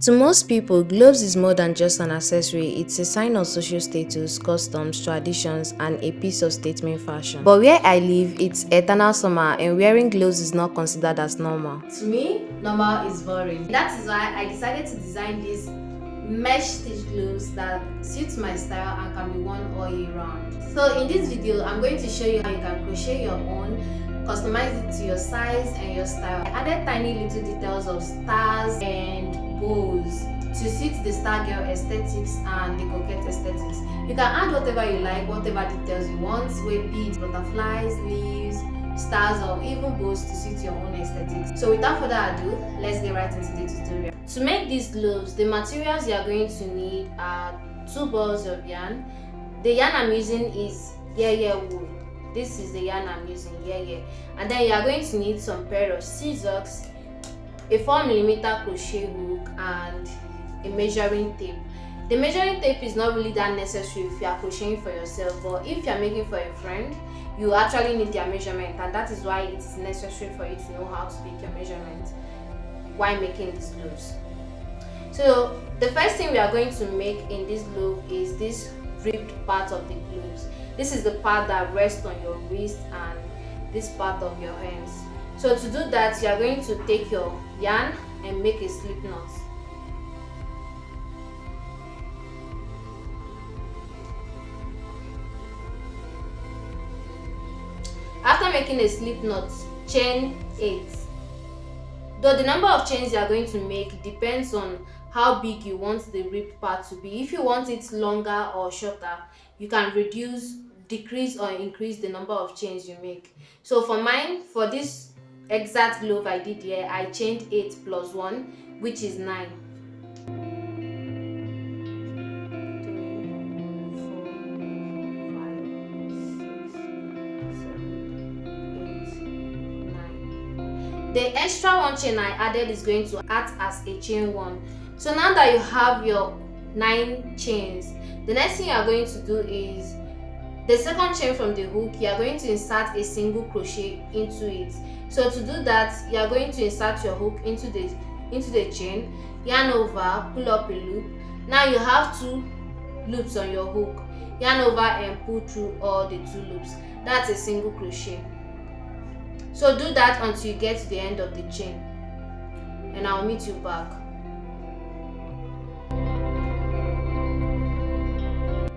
To most people, gloves is more than just an accessory. It's a sign of social status, customs, traditions, and a piece of statement fashion. But where I live, it's eternal summer and wearing gloves is not considered as normal. To me, normal is boring. That is why I decided to design these mesh stitch gloves that suits my style and can be worn all year round. So in this video, I'm going to show you how you can crochet your own, customize it to your size and your style. I added tiny little details of stars and bows to suit the star girl aesthetics and the coquette aesthetics. You can add whatever you like, whatever details you want, with beads, butterflies, leaves, stars, or even bows to suit your own aesthetics. So without further ado, let's get right into the tutorial. To make these gloves, the materials you are going to need are 2 balls of yarn. The yarn I'm using is wool. This is the yarn I'm using, and then you are going to need some pair of scissors, a 4mm crochet hook, and a measuring tape. The measuring tape is not really that necessary if you are crocheting for yourself, but if you are making for a friend, you actually need their measurement, and that is why it is necessary for you to know how to take your measurement while making these gloves. So the first thing we are going to make in this glove is this ribbed part of the gloves. This is the part that rests on your wrist and this part of your hands. So to do that, you are going to take your yarn and make a slip knot. After making a slip knot, chain 8. Though the number of chains you are going to make depends on how big you want the ribbed part to be. If you want it longer or shorter, you can reduce, decrease, or increase the number of chains you make. So for mine, for this exact glove I did here, I chained 8 plus 1, which is 9. 3, 4, 5, 6, 7, 8, 9. The extra 1 chain I added is going to act as a chain 1. So now that you have your 9 chains, the next thing you are going to do is the second chain from the hook, you are going to insert a single crochet into it. So to do that, you are going to insert your hook into the chain, yarn over, pull up a loop. Now you have 2 loops on your hook. Yarn over and pull through all the 2 loops. That's a single crochet. So do that until you get to the end of the chain, and I'll meet you back.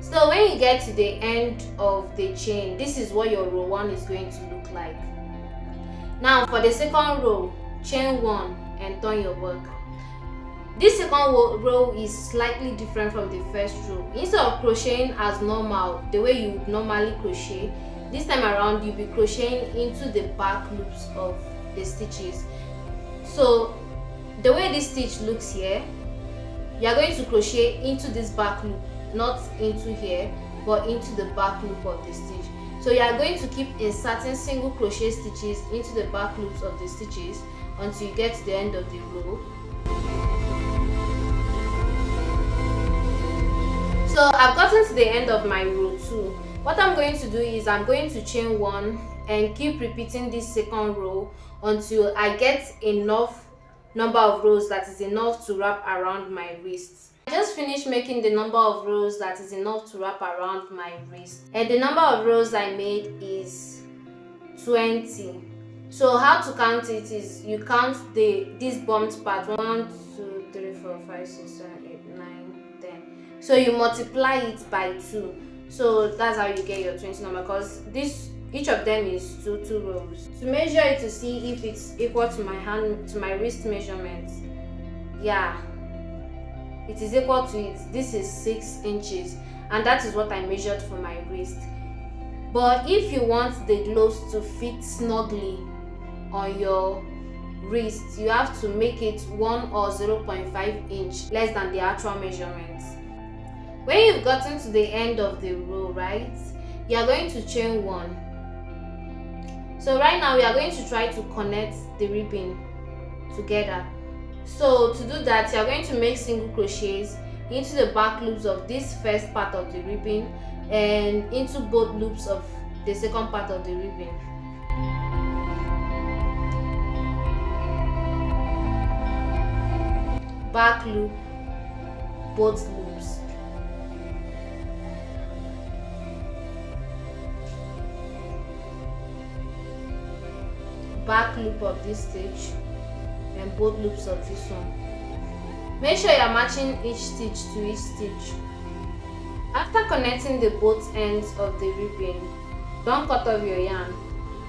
So when you get to the end of the chain, this is what your row 1 is going to look like. Now for the second row, chain 1 and turn your work. This second row is slightly different from the first row. Instead of crocheting as normal, the way you would normally crochet, this time around you'll be crocheting into the back loops of the stitches. So the way this stitch looks here, you are going to crochet into this back loop, not into here, but into the back loop of the stitch. So you are going to keep inserting single crochet stitches into the back loops of the stitches until you get to the end of the row. So I've gotten to the end of my row 2. What I'm going to do is I'm going to chain 1 and keep repeating this second row until I get enough number of rows that is enough to wrap around my wrist. I just finished making the number of rows that is enough to wrap around my wrist, and the number of rows I made is 20. So how to count it is you count this bumped part 1, 2, 3, 4, 5, 6, 7, 8, 9, 10. So you multiply it by 2. So that's how you get your 20 number, because each of them is 2 rows. To measure it to see if it's equal to my wrist measurement, yeah, it is equal to it. This is 6 inches, and that is what I measured for my wrist. But if you want the gloves to fit snugly on your wrist, you have to make it 1 or 0.5 inch less than the actual measurement. When you've gotten to the end of the row, right, you are going to chain 1. So right now we are going to try to connect the ribbon together. So to do that, you are going to make single crochets into the back loops of this first part of the ribbon and into both loops of the second part of the ribbon. back loop both loops, back loop of this stitch and both loops of this one. Make sure you are matching each stitch to each stitch. After connecting the both ends of the ribbon, don't cut off your yarn.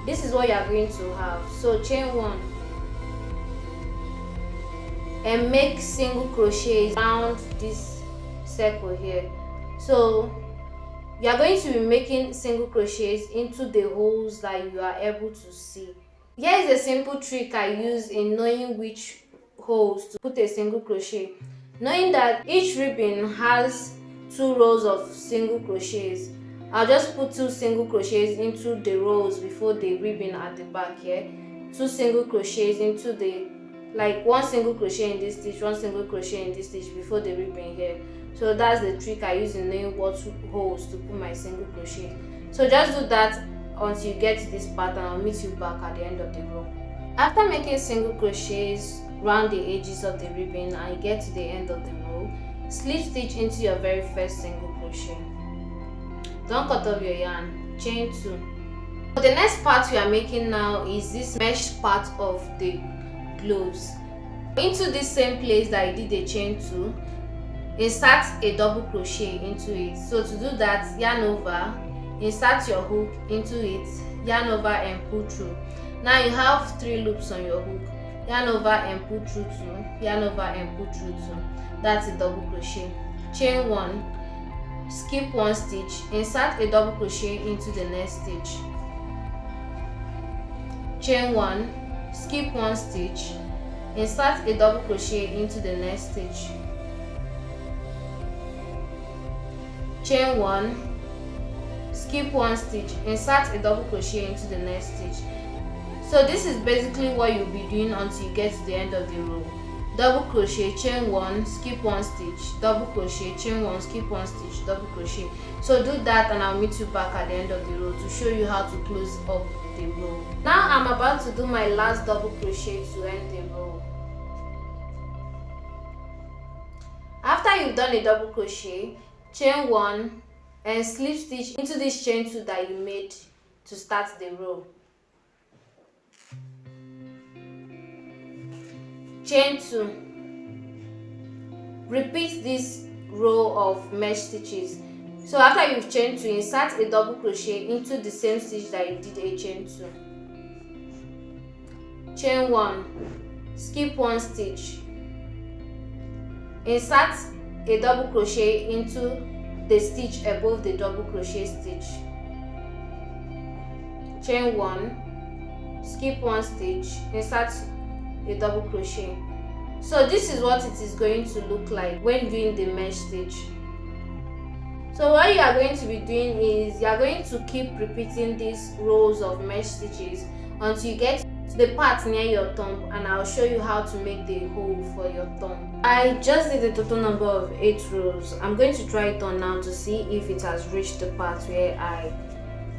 This is what you are going to have. So chain 1 and make single crochets around this circle here. So you are going to be making single crochets into the holes that you are able to see. Here is a simple trick I use in knowing which holes to put a single crochet. Knowing that each ribbon has 2 rows of single crochets, I'll just put 2 single crochets into the rows before the ribbon at the back here. 2 single crochets into the, like 1 single crochet in this stitch, 1 single crochet in this stitch before the ribbon here. So that's the trick I use in knowing what holes to put my single crochet. So just do that until you get to this pattern. I'll meet you back at the end of the row. After making single crochets round the edges of the ribbon and you get to the end of the row, slip stitch into your very first single crochet. Don't cut off your yarn. Chain 2. So the next part we are making now is this mesh part of the gloves. Into this same place that I did the chain 2, insert a double crochet into it. So to do that, yarn over, insert your hook into it, yarn over and pull through. Now you have 3 loops on your hook. Yarn over and pull through 2, yarn over and pull through 2. That's a double crochet. Chain 1, skip 1 stitch, insert a double crochet into the next stitch. Chain 1, skip 1 stitch, insert a double crochet into the next stitch. Chain 1, skip 1 stitch, insert a double crochet into the next stitch. So this is basically what you'll be doing until you get to the end of the row. Double crochet, chain 1, skip 1 stitch, double crochet, chain 1, skip 1 stitch, double crochet. So do that and I'll meet you back at the end of the row to show you how to close up the row. Now I'm about to do my last double crochet to end the row. After you've done a double crochet, chain 1 and slip stitch into this chain 2 that you made to start the row. Chain 2. Repeat this row of mesh stitches. So after you've chained 2, insert a double crochet into the same stitch that you did a chain 2. Chain 1, skip 1 stitch, insert a double crochet into the stitch above the double crochet stitch. Chain 1, skip 1 stitch, insert a double crochet. So this is what it is going to look like when doing the mesh stitch. So what you are going to be doing is you are going to keep repeating these rows of mesh stitches until you get to the part near your thumb, and I'll show you how to make the hole for your thumb. I just did a total number of 8 rows. I'm going to try it on now to see if it has reached the part where I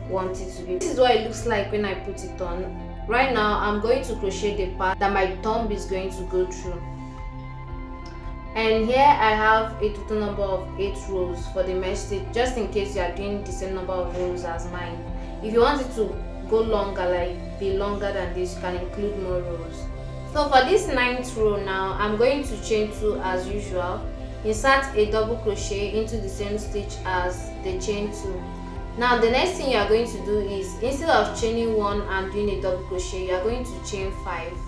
want it to be. This is what it looks like when I put it on. Right now I'm going to crochet the part that my thumb is going to go through. And here I have a total number of 8 rows for the mesh stitch, just in case you are doing the same number of rows as mine. If you want it to go longer, like be longer than this, you can include more rows. So for this 9th row now, I'm going to chain 2 as usual, insert a double crochet into the same stitch as the chain 2. Now the next thing you are going to do is, instead of chaining 1 and doing a double crochet, you are going to chain 5. 1,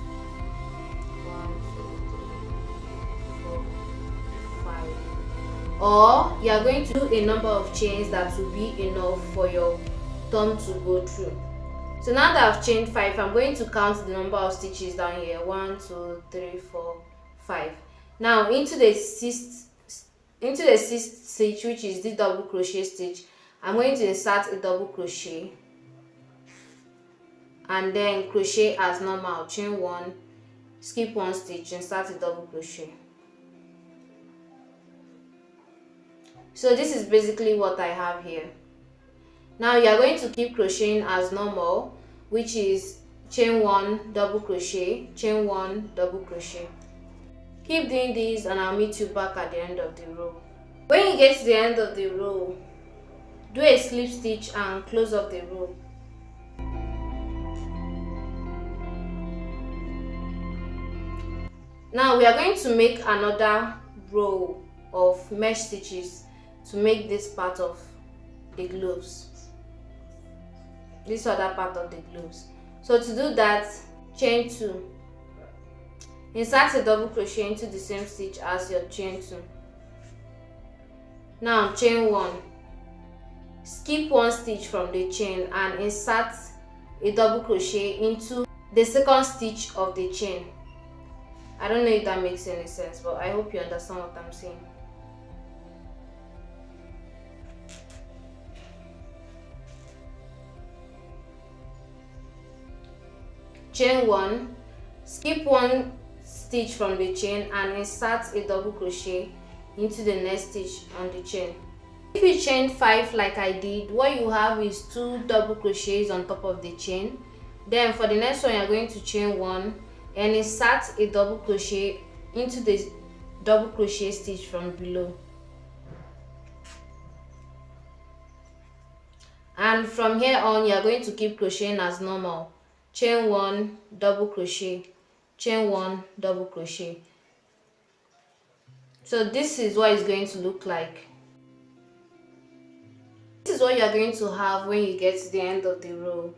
2, 3, 4, 5. Or you are going to do a number of chains that will be enough for your thumb to go through. So now that I've chained 5, I'm going to count the number of stitches down here. 1, 2, 3, 4, 5. Now into the sixth stitch, which is the double crochet stitch, I'm going to insert a double crochet and then crochet as normal. Chain 1, skip 1 stitch, insert a double crochet. So this is basically what I have here. Now you are going to keep crocheting as normal, which is chain 1, double crochet, chain 1, double crochet. Keep doing this and I'll meet you back at the end of the row. When you get to the end of the row, do a slip stitch and close up the row. Now we are going to make another row of mesh stitches to make this part of the gloves, this other part of the gloves. So to do that, chain 2, insert a double crochet into the same stitch as your chain 2. Now chain 1, skip 1 stitch from the chain and insert a double crochet into the second stitch of the chain. I don't know if that makes any sense, but I hope you understand what I'm saying. Chain 1, skip 1 stitch from the chain and insert a double crochet into the next stitch on the chain. If you chain 5 like I did, what you have is 2 double crochets on top of the chain. Then for the next one, you're going to chain 1 and insert a double crochet into the double crochet stitch from below. And from here on, you are going to keep crocheting as normal. Chain 1, double crochet, chain 1, double crochet. So this is what it's going to look like. This is what you are going to have when you get to the end of the row.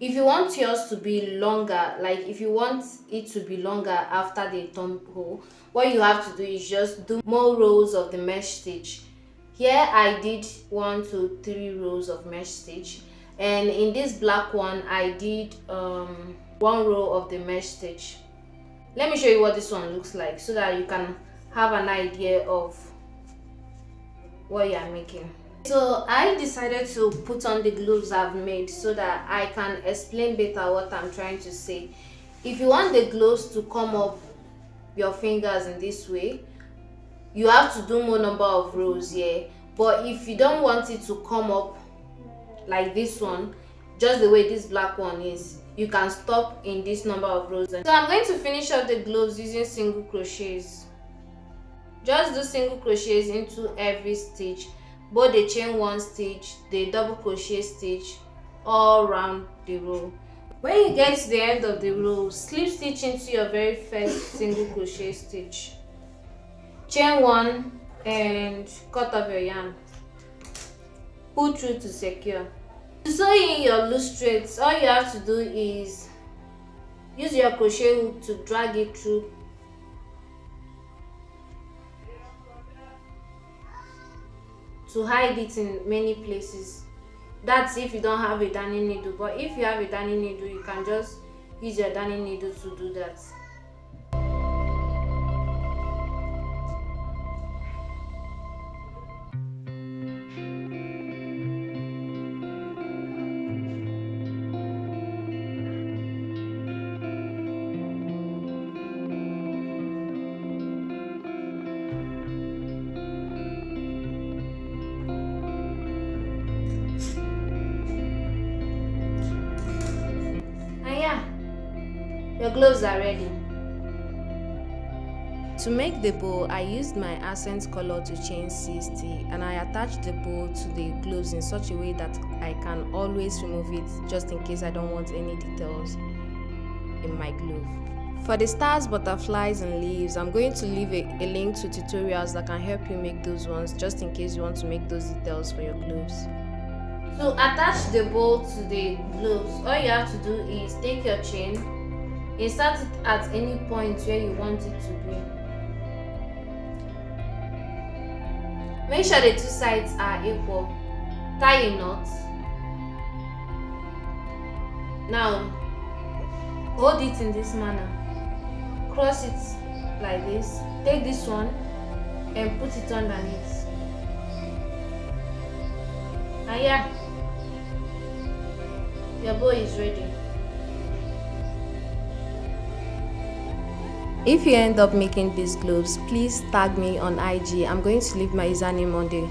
If you want yours to be longer, like if you want it to be longer after the thumb hole, what you have to do is just do more rows of the mesh stitch. Here I did 1, 2, 3 rows of mesh stitch, and in this black one I did 1 row of the mesh stitch. Let me show you what this one looks like so that you can have an idea of what you are making. So I decided to put on the gloves I've made so that I can explain better what I'm trying to say. If you want the gloves to come up your fingers in this way, you have to do more number of rows here. But if you don't want it to come up like this one, just the way this black one is, you can stop in this number of rows. So I'm going to finish up the gloves using single crochets. Just do single crochets into every stitch, both the chain 1 stitch, the double crochet stitch, all around the row. When you get to the end of the row, slip stitch into your very first single crochet stitch, chain 1 and cut off your yarn. Pull through to secure. To sew in your loose threads, all you have to do is use your crochet hook to drag it through. To hide it in many places. That's if you don't have a darning needle, but if you have a darning needle, you can just use your darning needle to do that. Your gloves are ready. To make the bow, I used my accent color to chain 60 and I attached the bow to the gloves in such a way that I can always remove it just in case I don't want any details in my glove. For the stars, butterflies and leaves, I'm going to leave a link to tutorials that can help you make those ones just in case you want to make those details for your gloves. To attach the bow to the gloves, all you have to do is take your chain, insert it at any point where you want it to be. Make sure the 2 sides are equal. Tie a knot. Now, hold it in this manner. Cross it like this. Take this one and put it underneath. And yeah, your bow is ready. If you end up making these gloves, please tag me on IG. I'm going to leave my username on the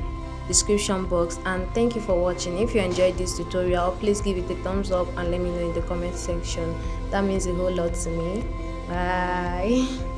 description box. And thank you for watching. If you enjoyed this tutorial, please give it a thumbs up and let me know in the comment section. That means a whole lot to me. Bye.